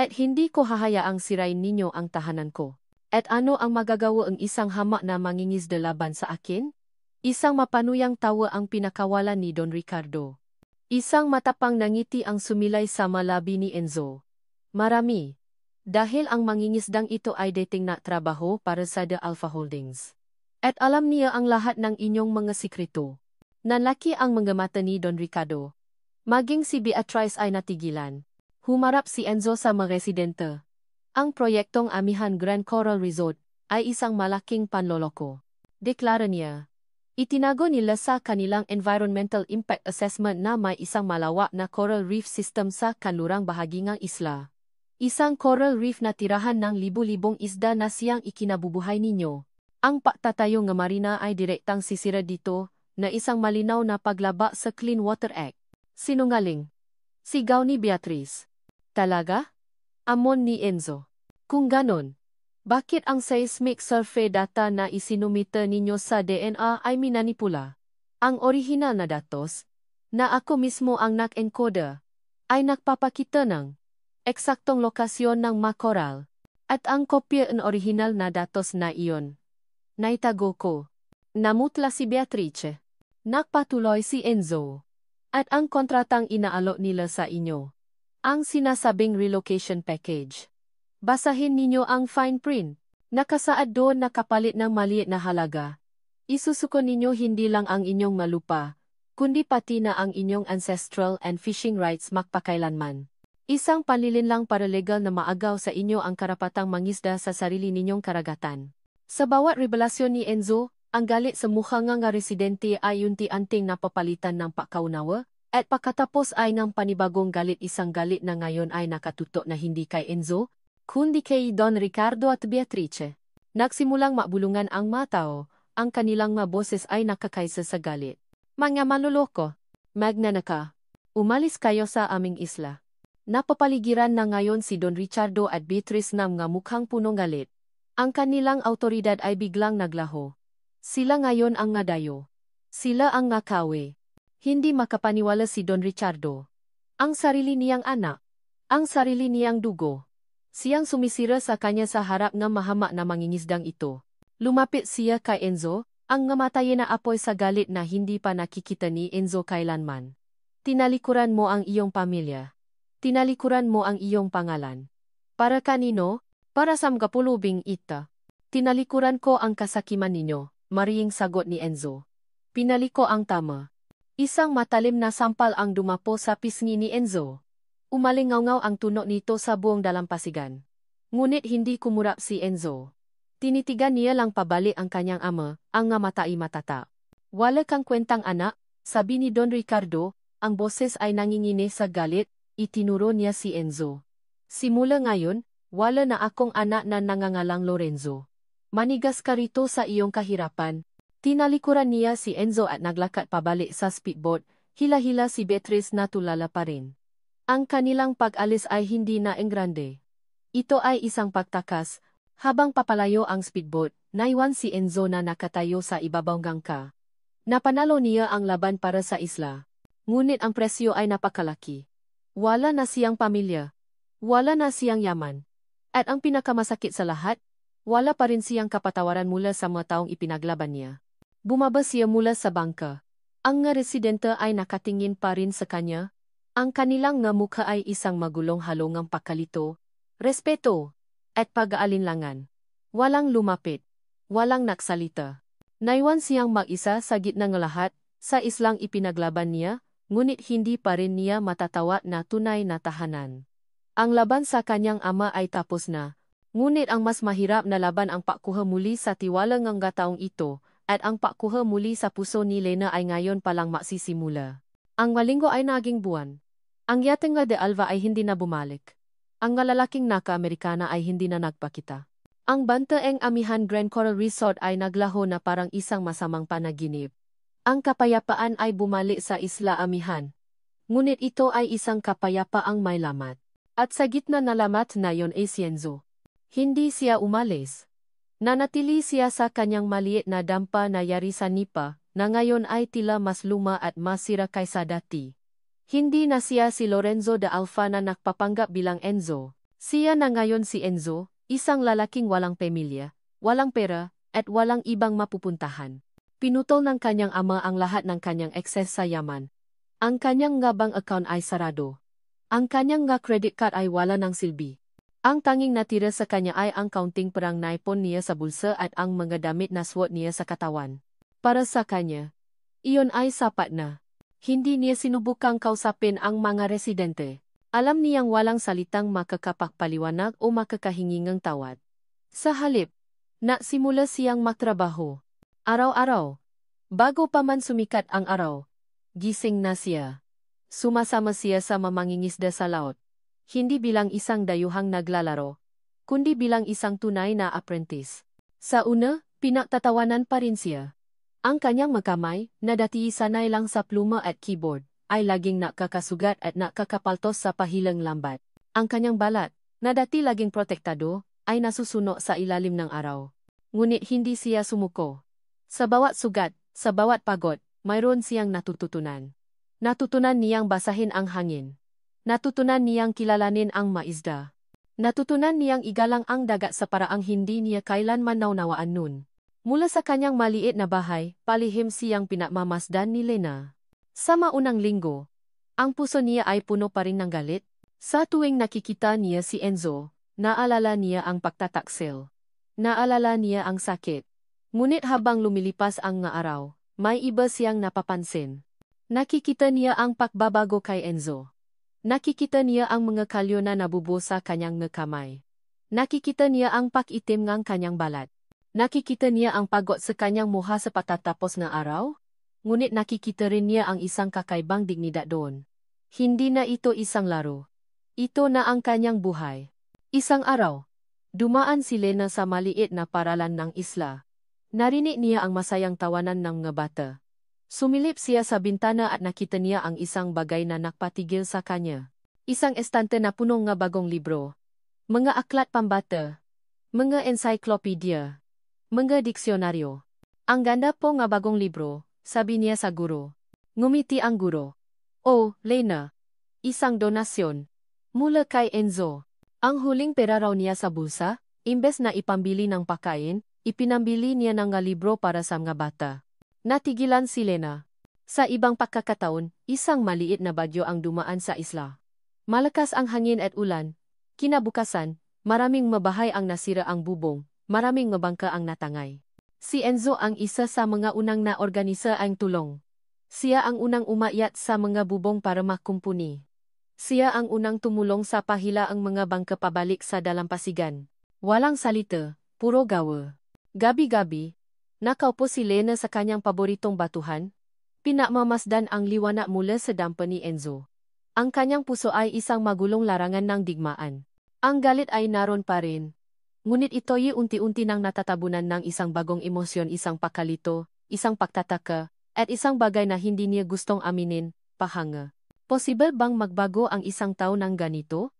At hindi ko hahayaang sirain ninyo ang tahanan ko. At ano ang magagawa ang isang hamak na mangingisda laban sa akin? Isang mapanuyang tawa ang pinakawalan ni Don Ricardo. Isang matapang na ngiti ang sumilay sa malabi ni Enzo. Marami. Dahil ang mangingisdang ito ay dating na trabaho para sa The Alpha Holdings. At alam niya ang lahat ng inyong mga sikreto. Nanlaki ang mga mata ni Don Ricardo. Maging si Beatrice ay natigilan. Humarap si Enzo sa mga residente. Ang proyektong Amihan Grand Coral Resort ay isang malaking panloloko. Deklara niya. Itinago nila sa kanilang Environmental Impact Assessment na may isang malawak na coral reef system sa kanlurang bahagi ng isla. Isang coral reef na tirahan ng libu-libong isda na siyang ikinabubuhay ninyo. Ang pagtatayo ng marina ay direktang sisira dito na isang malinaw na paglaba sa Clean Water Act. Sinungaling. Sigaw ni Beatrice. Talaga? Amon ni Enzo. Kung ganon, bakit ang seismic survey data na isinumita ninyo sa DNA ay minanipula? Ang orihinal na datos, na ako mismo ang nag-encoder, ay nagpapakita ng eksaktong lokasyon ng makoral, at ang kopya ng orihinal na datos na iyon. Naitago ko. Namutla si Beatrice. Nagpatuloy si Enzo. At ang kontratang inaalok nila sa inyo. Ang sinasabing relocation package. Basahin ninyo ang fine print. Nakasaad doon na kapalit ng maliit na halaga. Isusuko ninyo hindi lang ang inyong malupa, kundi pati na ang inyong ancestral and fishing rights magpakailanman. Isang panlilinlang para legal na maagaw sa inyo ang karapatang mangisda sa sarili ninyong karagatan. Sa bawat revelasyon ni Enzo, ang galit sa mukha nga residente ay unti-anting napapalitan ng pakaunawa, at pagkatapos ay ng panibagong galit, isang galit na ngayon ay nakatutok na hindi kay Enzo, kundi kay Don Ricardo at Beatrice. Nagsimulang mabulungan ang matao, ang kanilang mga boses ay nakakaisa sa galit. Mga manloloko, magnanaka, umalis kayo sa aming isla. Napapaligiran na ngayon si Don Ricardo at Beatrice ng mga mukhang punong galit. Ang kanilang autoridad ay biglang naglaho. Sila ngayon ang ngadayo. Sila ang ngakawe. Hindi makapaniwala si Don Ricardo. Ang sarili niyang anak. Ang sarili niyang dugo. Siyang sumisira sa kanya sa harap ng mahama na mangingisdang ito. Lumapit siya kay Enzo, ang ngamatayin na apoy sa galit na hindi pa nakikita ni Enzo kailanman. Tinalikuran mo ang iyong pamilya. Tinalikuran mo ang iyong pangalan. Para kanino? Para sa mga ita. Tinalikuran ko ang kasakiman ninyo, mariying sagot ni Enzo. Pinali ko ang tama. Isang matalim na sampal ang dumapo sa pisngi ni Enzo. Umalingaw-ngaw ang tunog nito sa buong dalampasigan. Ngunit hindi kumurap si Enzo. Tinitigan niya lang pabalik ang kanyang ama, ang ngamatai matata. Wala kang kwentang anak, sabi ni Don Ricardo, ang boses ay nangingini sa galit, itinuro niya si Enzo. Simula ngayon, wala na akong anak na nangangalang Lorenzo. Manigas ka rito sa iyong kahirapan. Tinalikuran niya si Enzo at naglakad pabalik sa speedboat, hila-hila si Beatrice na tulala pa rin. Ang kanilang pag-alis ay hindi na engrande. Ito ay isang pagtakas. Habang papalayo ang speedboat, naiwan si Enzo na nakatayo sa ibabaw gangka. Napanalo niya ang laban para sa isla. Ngunit ang presyo ay napakalaki. Wala na siyang pamilya. Wala na siyang yaman. At ang pinakamasakit sa lahat, wala pa rin siyang kapatawaran mula sa mga taong ipinaglaban niya. Bumaba siya mula sa bangka. Ang nga residente ay nakatingin pa rin sa kanya. Ang kanilang nga mukha ay isang magulong halongang pakalito, respeto, at pag-aalinlangan. Walang lumapit. Walang naksalita. Naiwan siyang mag-isa sa gitna ng lahat, sa islang ipinaglaban niya, ngunit hindi pa rin niya matatawa na tunay na tahanan. Ang laban sa kanyang ama ay tapos na, ngunit ang mas mahirap na laban ang pakuha muli sa tiwala ng taong ito, at ang pakuha muli sa puso ni Lena ay ngayon palang magsisimula. Ang malinggo ay naging buwan. Ang yateng nga de Alva ay hindi na bumalik. Ang lalaking naka-Amerikana ay hindi na nagpakita. Ang bantaeng Amihan Grand Coral Resort ay naglaho na parang isang masamang panaginip. Ang kapayapaan ay bumalik sa Isla Amihan. Ngunit ito ay isang kapayapaang may lamat. At sa gitna na lamat na yon ay si Enzo. Hindi siya umalis. Nanatili siya sa kanyang maliit na dampa na yari sa nipa, na ngayon ay tila mas luma at masira kaysa dati. Hindi na siya si Lorenzo de Alfa na nagpapanggap bilang Enzo. Siya na ngayon si Enzo, isang lalaking walang pamilya, walang pera, at walang ibang mapupuntahan. Pinutol ng kanyang ama ang lahat ng kanyang ekses sa yaman. Ang kanyang nga bank account ay sarado. Ang kanyang nga credit card ay wala ng silbi. Ang tanging natira sa kanya ay ang kaunting perang naipon niya sa bulsa at ang mga damit na suot niya sa katawan. Para sa kanya, iyon ay sapat na. Hindi niya sinubukang kausapin ang mga residente. Alam niyang walang salitang makakapagpaliwanag o makakahingingang tawad. Sa halip, nasimula siyang magtrabaho. Araw-araw. Bago pa man sumikat ang araw, gising na siya. Sumasama siya sa mamangingisda sa laut. Hindi bilang isang dayuhang naglalaro, kundi bilang isang tunay na apprentice. Sa una, pinagtatawanan pa rin siya. Ang kanyang magkamay, na dati sanay lang sa pluma at keyboard, ay laging nakakasugat at nakakapaltos sa pahilang lambat. Ang kanyang balat, na dati laging protektado, ay nasusuno sa ilalim ng araw. Ngunit hindi siya sumuko. Sa bawat sugat, sa bawat pagod, mayroon siyang natututunan. Natutunan niyang basahin ang hangin. Natutunan niyang kilalanin ang maisda. Natutunan niyang igalang ang dagat sa paraang hindi niya kailanman naunawaan nun. Mula sa kanyang maliit na bahay, palihim siyang pinagmamasdan ni Lena. Sa maunang linggo, ang puso niya ay puno pa rin ng galit. Sa tuwing nakikita niya si Enzo, naalala niya ang pagtataksil. Naalala niya ang sakit. Ngunit habang lumilipas ang nga araw, may iba siyang napapansin. Nakikita niya ang pagbabago kay Enzo. Nakikita niya ang mga kalyo na nabubo sa kanyang kamay. Nakikita niya ang pakitim ng kanyang balat. Nakikita niya ang pagod sa kanyang mukha sa patatapos ng araw. Ngunit nakikita rin niya ang isang kakaibang dignidad doon. Hindi na ito isang laro. Ito na ang kanyang buhay. Isang araw, dumaan si Lena sa maliit na paralan ng isla. Narinig niya ang masayang tawanan ng mga bata. Sumilip siya sa bintana at nakita niya ang isang bagay na nakpatigil sa kanya. Isang estante na puno ng bagong libro. Mga aklat pambata. Mga encyclopedia. Mga diksyonaryo. Ang ganda po ng bagong libro, sabi niya sa guro. Ngumiti ang guro. Oh, Lena. Isang donasyon. Mula kay Enzo. Ang huling pera raw niya sa bulsa, imbes na ipambili ng pagkain, ipinambili niya ng libro para sa mga bata. Natigilan si Lena. Sa ibang pagkakataon, isang maliit na bagyo ang dumaan sa isla. Malakas ang hangin at ulan. Kinabukasan, maraming mabahay ang nasira ang bubong, maraming mabangka ang natangay. Si Enzo ang isa sa mga unang na-organisa ang tulong. Siya ang unang umakyat sa mga bubong para makumpuni. Siya ang unang tumulong sa pahila ang mga bangka pabalik sa dalampasigan. Walang salita, puro gawa. Gabi-gabi, nakaupo si Lena sa kanyang paboritong batuhan. Pinagmamasdan ang liwanag mula sa dampa ni Enzo. Ang kanyang puso ay isang magulong larangan ng digmaan. Ang galit ay naroon pa rin. Ngunit ito'y unti-unti nang natatabunan ng isang bagong emosyon, isang pakalito, isang pagtataka, at isang bagay na hindi niya gustong aminin, pahanga. Posible bang magbago ang isang tao ng ganito?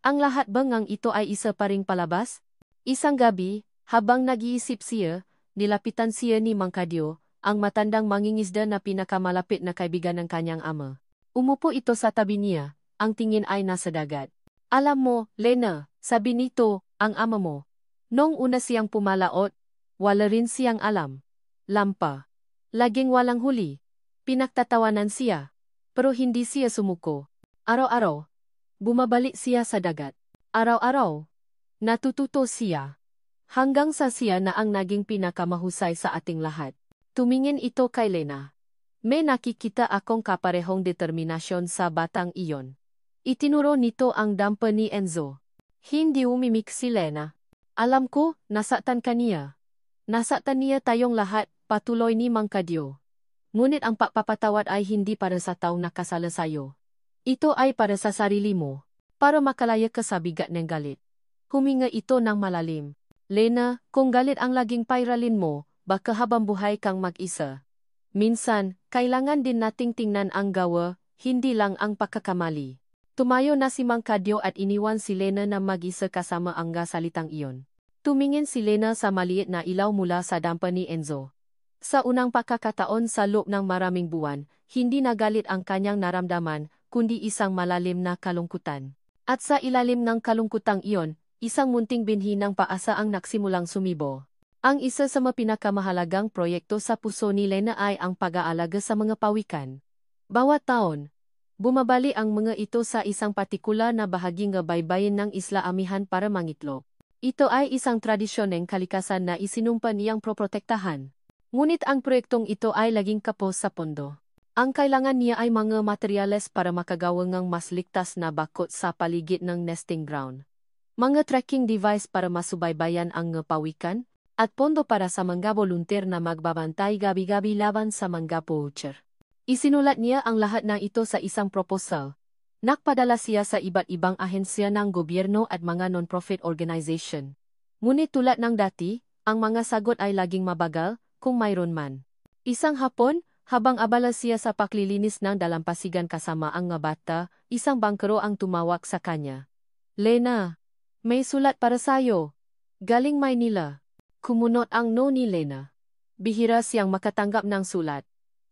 Ang lahat bang ang ito ay isa pa ring palabas? Isang gabi, habang nag-iisip siya, nilapitan siya ni Mang Kadyo, ang matandang mangingisda na pinakamalapit na kaibigan ng kanyang ama. Umupo ito sa tabi niya, ang tingin ay nasa dagat. Alam mo, Lena, sabi nito, ang ama mo. Noong una siyang pumalaot, wala rin siyang alam. Lampa. Laging walang huli. Pinagtatawanan siya. Pero hindi siya sumuko. Araw-araw, bumabalik siya sa dagat. Araw-araw, natututo siya. Hanggang sa siya na ang naging pinakamahusay sa ating lahat. Tumingin ito kay Lena. May nakikita akong kaparehong determinasyon sa batang iyon. Itinuro nito ang dampa ni Enzo. Hindi umimik si Lena. Alam ko, nasaktan ka niya. Nasaktan niya tayong lahat, patuloy ni Mang Kadyo. Ngunit ang pagpapatawad ay hindi para sa taong nakasala sayo. Ito ay para sa sarili mo. Para makalaya ka sa bigat ng galit. Huminga ito ng malalim. Lena, kung galit ang laging pairalin mo, baka habang buhay kang mag-isa. Minsan, kailangan din nating tingnan ang gawa, hindi lang ang pagkakamali. Tumayo na si Mang Kadyo at iniwan si Lena na mag-isa kasama ang salitang iyon. Tumingin si Lena sa maliit na ilaw mula sa dampa ni Enzo. Sa unang pagkakataon sa loob ng maraming buwan, hindi nagalit ang kanyang naramdaman, kundi isang malalim na kalungkutan. At sa ilalim ng kalungkutang iyon, isang munting binhi ng paasa ang nagsimulang sumibo. Ang isa sa mga pinakamahalagang proyekto sa puso ni Lena ay ang pag-aalaga sa mga pawikan. Bawat taon, bumabali ang mga ito sa isang partikular na bahagi ng baybayin ng Isla Amihan para mangitlog. Ito ay isang tradisyon ng kalikasan na isinumpa niyang proprotektahan. Ngunit ang proyektong ito ay laging kapos sa pondo. Ang kailangan niya ay mga materyales para makagawa ng mas ligtas na bakod sa paligid ng nesting ground. Mga tracking device para masubaybayan ang pawikan, at pondo para sa mga volunteer na magbabantay gabi-gabi laban sa mga poacher. Isinulat niya ang lahat ng ito sa isang proposal. Nakpadala siya sa iba't ibang ahensya ng gobyerno at mga non-profit organization. Ngunit tulad ng dati, ang mga sagot ay laging mabagal, kung mayroon man. Isang hapon, habang abala siya sa paglilinis ng dalampasigan kasama ang mga bata, isang bangkero ang tumawag sa kanya. Lena, may sulat para sayo. Galing Maynila. Kumunot ang no ni Lena. Bihira siyang makatanggap ng sulat.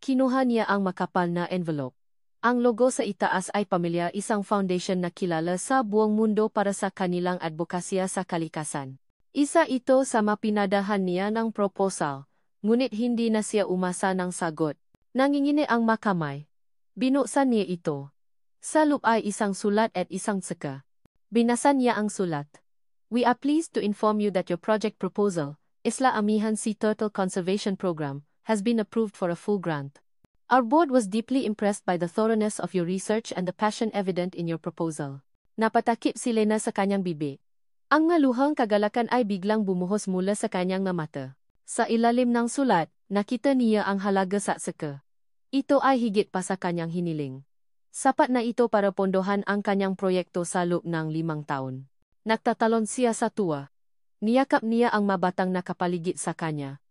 Kinuha niya ang makapal na envelope. Ang logo sa itaas ay pamilya, isang foundation na kilala sa buong mundo para sa kanilang advokasya sa kalikasan. Isa ito sa mapinadahan niya ng proposal, ngunit hindi na siya umasa ng sagot. Nangingini ang makamay. Binuksan niya ito. Sa loob ay isang sulat at isang tsaka. Binasa niya ang sulat. We are pleased to inform you that your project proposal, Isla Amihan Sea Turtle Conservation Program, has been approved for a full grant. Our board was deeply impressed by the thoroughness of your research and the passion evident in your proposal. Napatakip si Lena sa kanyang bibi. Ang ngaluhang kagalakan ay biglang bumuhos mula sa kanyang mata. Sa ilalim ng sulat, nakita niya ang halaga sa tsaka. Ito ay higit pa sa kanyang hiniling. Sapat na ito para pondohan ang kanyang proyekto sa loob ng 5 taon. Nagtatalon siya sa tuwa. Niyakap niya ang mabatang nakapaligid sa kanya.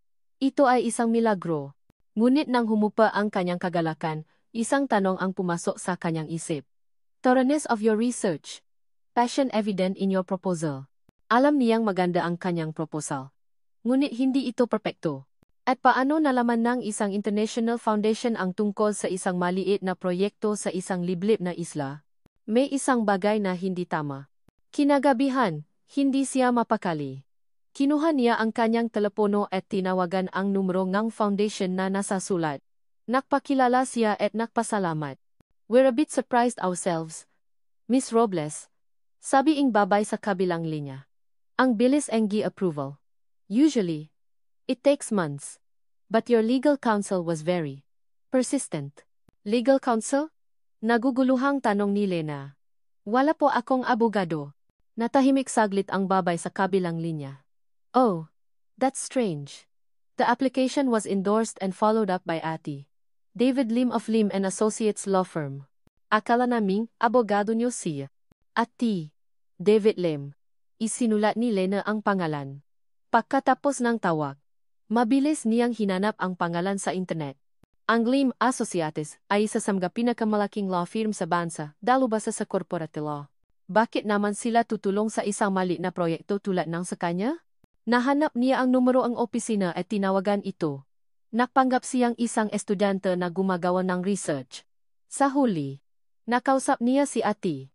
Ito ay isang milagro. Ngunit nang humupa ang kanyang kagalakan, isang tanong ang pumasok sa kanyang isip. Thoroughness of your research. Passion evident in your proposal. Alam niyang maganda ang kanyang proposal. Ngunit hindi ito perpekto. At paano nalaman ng isang international foundation ang tungkol sa isang maliit na proyekto sa isang liblib na isla? May isang bagay na hindi tama. Kinagabihan, hindi siya mapakali. Kinuha niya ang kanyang telepono at tinawagan ang numero ng foundation na nasa sulat. Nakpakilala siya at nakpasalamat. We're a bit surprised ourselves, Miss Robles. Sabi ing babay sa kabilang linya. Ang bilis ang approval. Usually, it takes months. But your legal counsel was very persistent. Legal counsel? Naguguluhang tanong ni Lena. Wala po akong abogado. Natahimik saglit ang babay sa kabilang linya. Oh, that's strange. The application was endorsed and followed up by Ati. David Lim of Lim and Associates Law Firm. Akala naming abogado niyo siya. Ati. David Lim. Isinulat ni Lena ang pangalan. Pagkatapos ng tawag, mabilis niyang hinanap ang pangalan sa internet. Ang Lim Associates ay isa sa mga pinakamalaking law firm sa bansa, dalubhasa sa corporate law. Bakit naman sila tutulong sa isang mali na proyekto tulad ng sa kanya? Nahanap niya ang numero ang opisina at tinawagan ito. Nakpanggap siyang isang estudyante na gumagawa ng research. Sa huli, nakausap niya si Ati.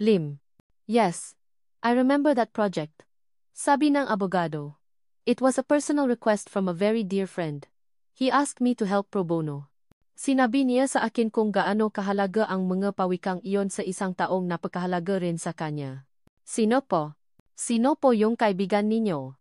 Lim. Yes, I remember that project. Sabi ng abogado. It was a personal request from a very dear friend. He asked me to help pro bono. Sinabi niya sa akin kung gaano kahalaga ang mga pawikang iyon sa isang taong napakahalaga rin sa kanya. Sino po? Sino po yung kaibigan ninyo?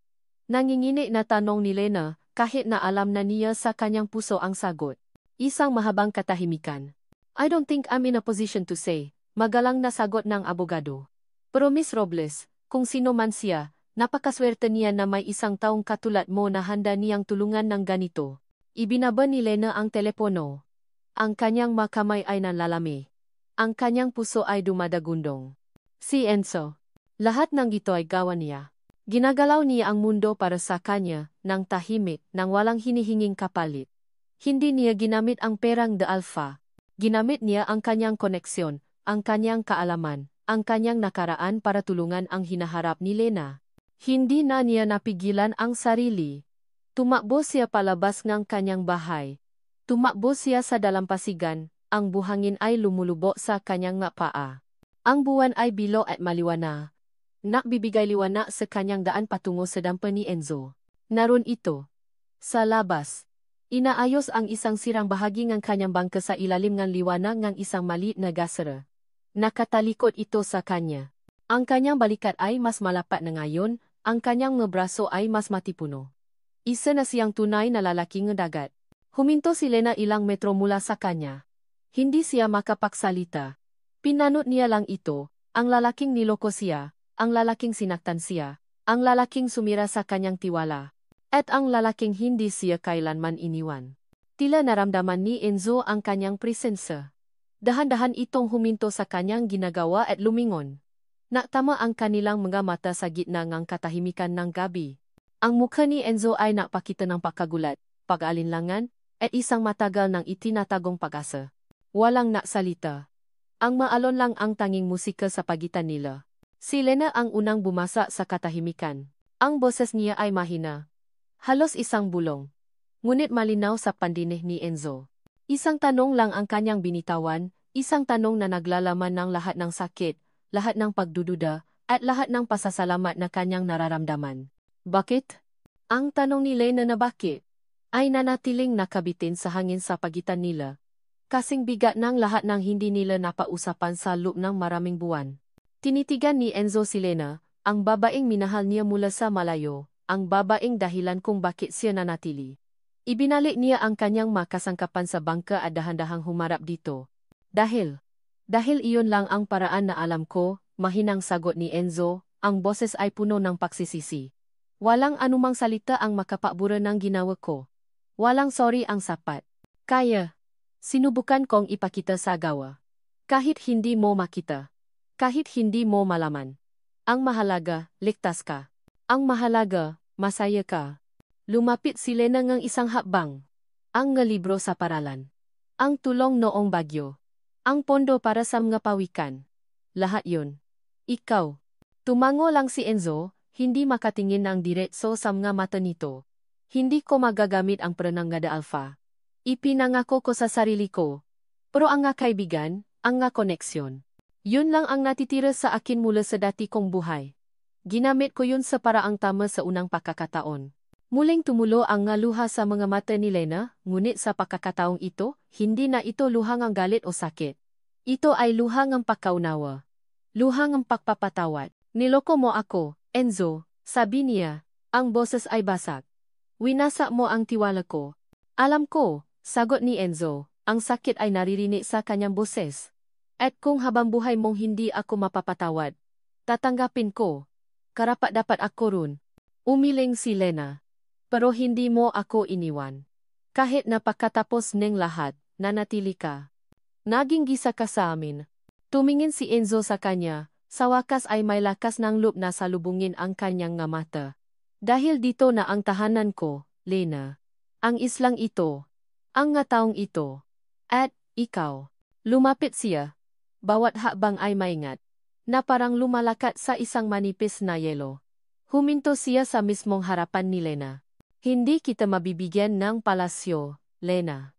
Nangingini na tanong ni Lena, kahit na alam na niya sa kanyang puso ang sagot. Isang mahabang katahimikan. I don't think I'm in a position to say, magalang na sagot ng abogado. Pero Miss Robles, kung sino man siya, napakaswerte niya na may isang taong katulad mo na handa niyang tulungan ng ganito. Ibinaba ni Lena ang telepono. Ang kanyang makamay ay nanlalami. Ang kanyang puso ay dumadagundong. Si Enzo. Lahat ng ito ay gawa niya. Ginagalaw niya ang mundo para sa kanya, ng tahimik, nang walang hinihinging kapalit. Hindi niya ginamit ang perang de alpha. Ginamit niya ang kanyang koneksyon, ang kanyang kaalaman, ang kanyang nakaraan para tulungan ang hinaharap ni Lena. Hindi na niya napigilan ang sarili. Tumakbo siya palabas ng kanyang bahay. Tumakbo siya sa dalampasigan, ang buhangin ay lumulubo sa kanyang paa. Ang buwan ay bilo at maliwanag. Nakbibigay liwanag sa kanyang daan patungo sa dampa ni Enzo. Naroon ito. Sa labas. Inaayos ang isang sirang bahagi ng kanyang bangka sa ilalim ng liwanag ng isang maliit na gasera. Nakatalikod ito sa kanya. Ang kanyang balikat ay mas malapat na ngayon, ang kanyang mga braso ay mas matipuno. Isa na siyang tunay na lalaking dagat. Huminto si Lena ilang metro mula sa kanya. Hindi siya makapagsalita. Pinanot niya lang ito, ang lalaking niloko siya, ang lalaking sinaktan siya, ang lalaking sumira sa kanyang tiwala. At ang lalaking hindi siya kailanman iniwan. Tila naramdaman ni Enzo ang kanyang presensya. Dahan-dahan itong huminto sa kanyang ginagawa at lumingon. Naktama ang kanilang mga mata sa gitna ng katahimikan ng gabi. Ang mukha ni Enzo ay napakita ng pagkagulat, pag-alinlangan, at isang matagal ng itinatagong pag-asa. Walang naksalita. Ang maalon lang ang tanging musika sa pagitan nila. Si Lena ang unang bumasa sa katahimikan. Ang boses niya ay mahina. Halos isang bulong. Ngunit malinaw sa pandinig ni Enzo. Isang tanong lang ang kanyang binitawan, isang tanong na naglalaman ng lahat ng sakit, lahat ng pagdududa, at lahat ng pasasalamat na kanyang nararamdaman. Bakit? Ang tanong ni Lena na bakit ay nanatiling nakabitin sa hangin sa pagitan nila. Kasing bigat ng lahat ng hindi nila napausapan sa loob ng maraming buwan. Tinitigan ni Enzo si Lena, ang babaeng minahal niya mula sa malayo, ang babaeng dahilan kung bakit siya nanatili. Ibinalik niya ang kanyang makasangkapan sa bangka at dahan-dahang humarap dito. Dahil iyon lang ang paraan na alam ko, mahinang sagot ni Enzo, ang boses ay puno ng pagsisisi. Walang anumang salita ang makapabura ng ginawa ko. Walang sorry ang sapat. Kaya, sinubukan kong ipakita sa gawa. Kahit hindi mo makita. Kahit hindi mo malaman. Ang mahalaga, ligtas ka. Ang mahalaga, masaya ka. Lumapit si Lena ng isang hakbang. Ang libro sa paralan. Ang tulong noong bagyo. Ang pondo para sa mga pawikan. Lahat yun. Ikaw. Tumango lang si Enzo, hindi makatingin ng diretso sa mga mata nito. Hindi ko magagamit ang pranangada alpha. Ipinangako ko sa sarili ko. Pero ang nga kaibigan, ang nga koneksyon. Yun lang ang natitira sa akin mula sa dati kong buhay. Ginamit ko yun sa paraang tama sa unang pagkakataon. Muling tumulo ang nga luha sa mga mata ni Lena, ngunit sa pagkakataong ito, hindi na ito luha ng galit o sakit. Ito ay luha ng pagkaunawa. Luha ng pagpapatawad. Niloko mo ako, Enzo, sabi niya. Ang boses ay basag. Winasa mo ang tiwala ko. Alam ko, sagot ni Enzo, ang sakit ay naririnig sa kanyang boses. At kung habang buhay mong hindi ako mapapatawad, tatanggapin ko. Karapat-dapat ako ron. Umiling si Lena. Pero hindi mo ako iniwan. Kahit na pagkatapos ng lahat, nanatili ka. Naging gisa ka sa amin. Tumingin si Enzo sa kanya, sa wakas ay may lakas ng loob na salubungin ang kanyang nga mata. Dahil dito na ang tahanan ko, Lena. Ang islang ito. Ang nga taong ito. At, ikaw. Lumapit siya. Bawat hakbang ay maingat. Na parang lumalakat sa isang manipis na yelo. Huminto siya sa mismong harapan ni Lena. Hindi kita mabibigyan ng palasyo, Lena.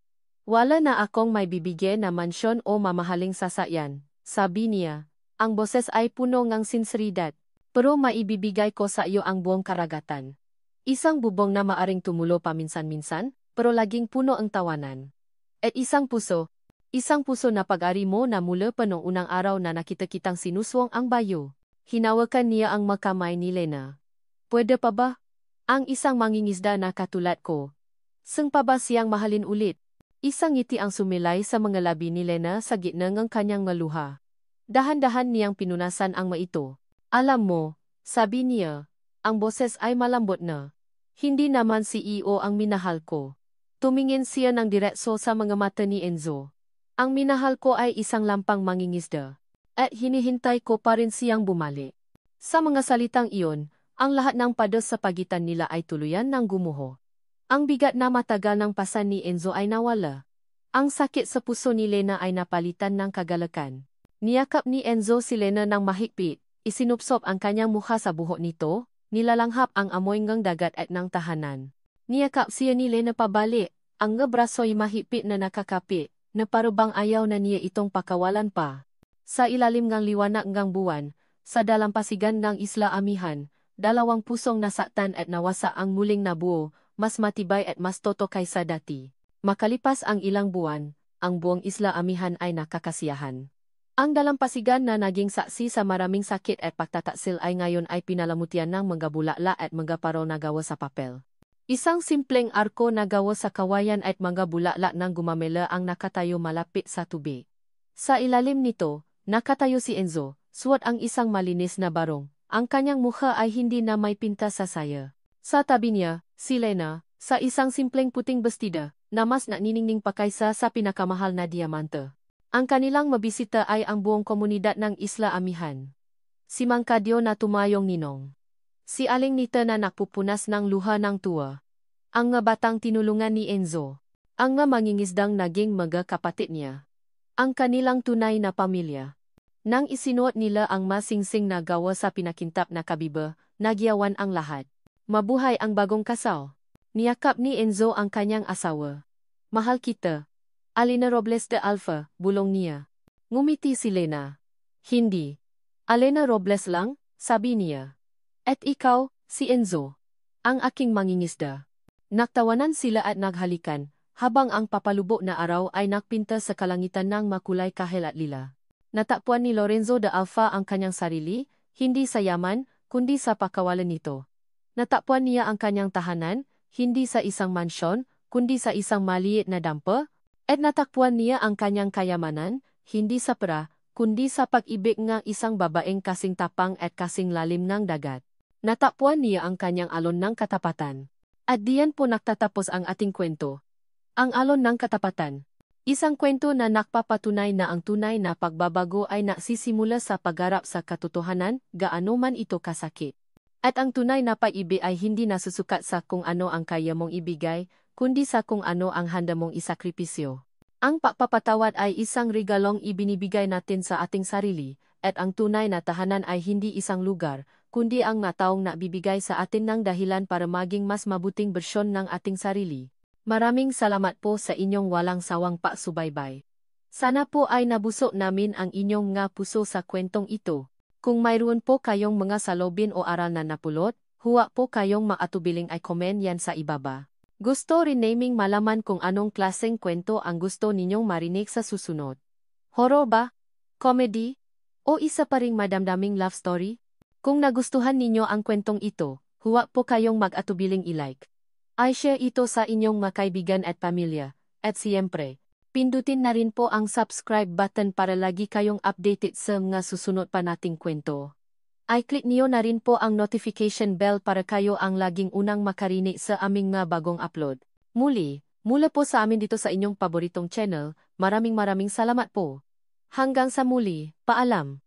Wala na akong may bibigyan na mansyon o mamahaling sasakyan, sabi niya. Ang boses ay puno ng sinseridad. Pero maibibigay ko sa iyo ang buong karagatan. Isang bubong na maaring tumulo paminsan-minsan, pero laging puno ang tawanan. At isang puso na pag-ari mo na mula pa noong unang araw na nakita-kitang sinuswong ang bayo. Hinawakan niya ang makamay ni Lena. Pwede pa ba? Ang isang mangingisda na katulad ko. Sang pa ba siyang mahalin ulit? Isang ngiti ang sumilay sa mga labi ni Lena sa gitna ng kanyang maluha. Dahan-dahan niyang pinunasan ang maito. Alam mo, sabi niya, ang boses ay malambot na. Hindi naman si Iyo ang minahal ko. Tumingin siya ng diretso sa mga mata ni Enzo. Ang minahal ko ay isang lampang mangingisda. At hinihintay ko pa rin siyang bumalik. Sa mga salitang iyon, ang lahat ng pados sa pagitan nila ay tuluyan ng gumuho. Ang bigat na matagal ng pasan ni Enzo ay nawala. Ang sakit sa puso ni Lena ay napalitan ng kagalakan. Niyakap ni Enzo si Lena ng mahigpit, isinupsop ang kanyang mukha sa buhok nito, nilalanghap ang amoy ng dagat at ng tahanan. Niyakap siya ni Lena pabalik, ang braso'y mahigpit na nakakapit, na parubang ayaw na niya itong pakawalan pa. Sa ilalim ng liwanag ng buwan, sa dalampasigan ng Isla Amihan, dalawang pusong nasaktan at nawasa ang muling nabuo, mas matibay at mas toto kaysa dati. Makalipas ang ilang buwan, ang buong Isla Amihan ay nakakasiyahan. Ang dalampasigan na naging saksi sa maraming sakit at pagtataksil ay ngayon ay pinalamutian ng mga bulakla at mga paro na gawa sa papel. Isang simpleng arko na gawa sa kawayan at mga bulakla ng gumamela ang nakatayo malapit sa tubig. Sa ilalim nito, nakatayo si Enzo, suot ang isang malinis na barong. Ang kanyang mukha ay hindi na may pinta sa saya. Sa tabi niya, si Lena, sa isang simpleng puting bestida, na mas naniningning pa kaysa sa pinakamahal na diamante. Ang kanilang mabisita ay ang buong komunidad ng Isla Amihan. Si Mang Kadyo na tumayong ninong. Si Aling Nita na nakpupunas ng luha ng tuwa. Ang nga batang tinulungan ni Enzo. Ang nga mangingisdang naging mga kapatid niya. Ang kanilang tunay na pamilya. Nang isinuot nila ang masingsing na gawa sa pinakintap na kabiba, nagyawan ang lahat. Mabuhay ang bagong kasal. Niyakap ni Enzo ang kanyang asawa. Mahal kita. Alina Robles de Alfa, bulong niya. Ngumiti si Lena. Hindi. Alena Robles lang, sabi niya. At ikaw, si Enzo. Ang aking mangingisda. Naktawanan sila at naghalikan, habang ang papalubo na araw ay nakpinta sa kalangitan ng makulay kahel at lila. Natakpuan ni Lorenzo de Alfa ang kanyang sarili, hindi sa yaman, kundi sa pakawalan nito. Natakpuan niya ang kanyang tahanan, hindi sa isang mansyon, kundi sa isang maliit na dampa, at natakpuan niya ang kanyang kayamanan, hindi sa pera, kundi sa pag-ibig ng isang babaeng kasing tapang at kasing lalim ng dagat. Natakpuan niya ang kanyang alon ng katapatan. At diyan po nagtatapos ang ating kwento. Ang alon ng katapatan. Isang kwento na nakpapatunay na ang tunay na pagbabago ay nagsisimula sa pagharap sa katotohanan, gaano man ito kasakit. At ang tunay na pag-ibig ay hindi nasusukat sa kung ano ang kaya mong ibigay, kundi sa kung ano ang handa mong isakripisyo. Ang pagpapatawad ay isang regalong ibinibigay natin sa ating sarili, at ang tunay na tahanan ay hindi isang lugar, kundi ang mga taong nabibigay sa atin ng dahilan para maging mas mabuting bersyon ng ating sarili. Maraming salamat po sa inyong walang sawang pagsubaybay. Sana po ay nabusog namin ang inyong nga puso sa kwentong ito. Kung mayroon po kayong mga salobin o aral na napulot, huwag po kayong maatubiling ay komen yan sa ibaba. Gusto rin naming malaman kung anong klaseng kwento ang gusto ninyong marinig sa susunod. Horror ba? Comedy? O isa pa ring madamdaming love story? Kung nagustuhan ninyo ang kwentong ito, huwag po kayong mag-atubiling i-like. I-share ito sa inyong mga kaibigan at pamilya, at siyempre, pindutin na rin po ang subscribe button para lagi kayong updated sa mga susunod pa nating kwento. I-click niyo na rin po ang notification bell para kayo ang laging unang makarinig sa aming mga bagong upload. Muli, mula po sa amin dito sa inyong paboritong channel, maraming salamat po. Hanggang sa muli, paalam.